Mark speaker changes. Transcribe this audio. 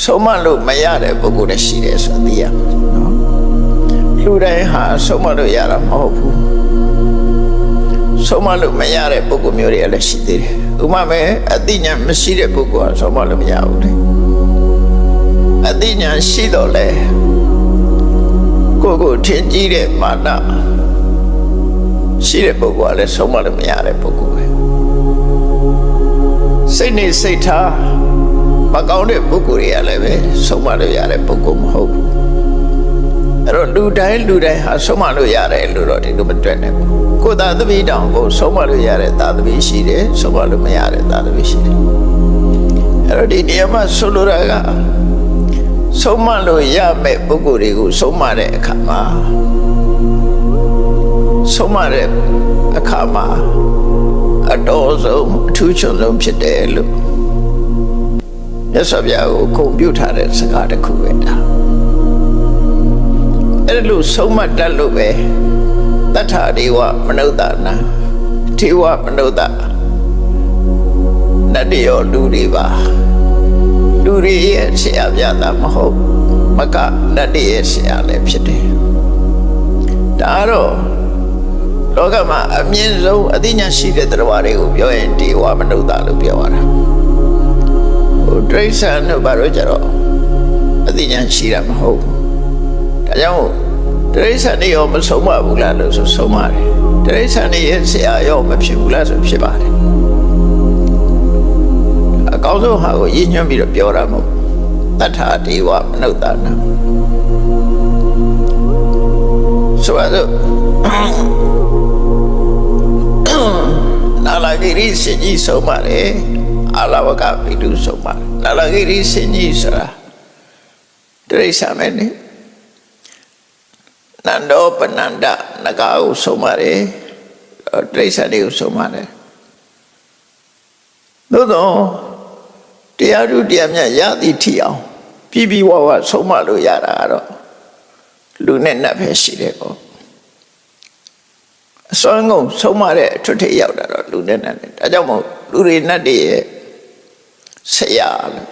Speaker 1: ဆုံးမလို့မရတဲ့ပုဂ္ဂိုလ်လည်းရှိတယ်ဆိုသိရမယ်နော်လူတိုင်းဟာဆုံးမလို့ရတာမဟုတ်ဘူးဆုံးမလို့မရတဲ့ပုဂ္ဂိုလ်မျိုးတွေလည်းရှိသေးတယ်ဥပမာပဲအသိဉာဏ်မရှိတဲ့ပုဂ္ဂိုလ်ကဆုံးမလို့မရဘူးလေအသိဉာဏ်ရှိတော့လေကိုထင်ကြီးတဲ့မာနရှိတဲ့ပုဂ္ဂိုလ်ကလည်းဆုံးမလို့မရတဲ့ပုဂ္ဂိုလ်ပဲစိတ်နဲ့စိတ်ထားမကောင်းတဲ့ပုဂ္ဂိုလ်တွေကလည်းပဲဆုံးမလို့ရတဲ့ပုဂ္ဂိုလ်မဟုတ်ဘူးအဲ့တော့လူတိုင်းဟာဆုံးမလို့ရတယ်လို့တော့ဒီလိုမတွက်နဲ့ဘူးကိုယ်သာသမီးတောင်ကိုဆုံးမလို့ရတဲ့သာသမီးရှိတယ်ဆုံးမလို့မရတဲ့သာသမီးရှိတယ်အဲ့တော့ဒီနေရာမှာဆိုလိုတာကဆုံးမလို့ရမယ့်ပုဂ္ဂိုလ်တွေကိုဆုံးမတဲ့အခါမှာဆုံးမတဲ့အခါမှာအတော်ဆုံးအထူးချွန်ဆုံးဖြစ်တယ်လို့မြတ်စွာဘုရားကိုဂုဏ်ပြုထားတဲ့စကားတစ်ခုပဲဒါအဲ့လိုဆုံးမတတ်လို့ပဲတတ္ထာဒေဝမနုဿနာဒေဝမနုဿနတ်တွေရောလူတွေပါလူတွေရဲ့ဆရာပြတာမဟုတ်မကနတ်တွေရဲ့ဆရာလည်းဖြစ်တယ်ဒါတော့လောကမှာအမြင့်ဆုံးအသိဉာဏ်ရှိတဲ့တရားတွေကိုပြောရင်ဒေဝမနုဿလို့ပြောရတာတိရစ္ဆာန်တို့ဘာလို့ကြတော့အသိဉာဏ်ရှိတာမဟုတ်ဘူးဒါကြောင့်တိရစ္ဆာန်တွေရောမဆုံးမဘူးလားလို့ဆိုဆုံးမတယ်တိရစ္ဆာန်တွေရဲ့ဆရာရောမဖြစ်ဘူးလားဆိုဖြစ်ပါတယ်အကောင်းဆုံးဟာကိုရည်ညွှန်းပြီးတော့ပြောတာမဟုတ်တတ္ထာဒေဝမနုဿနာဆိုတော့နာလဂိရိစင်ကြီးဆုံးပါတယ်အာလဝကပိတုဆုံးပါတယ်နာလဂိရိစင်ကြီးဆိုတာတိရစ္ဆာန်ပဲနေနန္ဒောပနန္ဒနဂါကိုဆုံးပါတယ်တိရစ္ဆာန်တွေကိုဆုံးပါတယ်သို့တော့တရားဓုတရားမြတ်ရသည်ထီအောင်ပြီးဝဝဆုံးမလို့ရတာကတော့လူနဲ့နတ်ပဲရှိတယ်ပေါ့အစွမ်းကုန်ဆုံးမတဲ့အထွတ်ထိပ်ရောက်တာတော့လူနဲ့နတ်နဲ့ဒါကြောင့်မို့လူတွေနတ်တွေရဲ့ဆရာလို့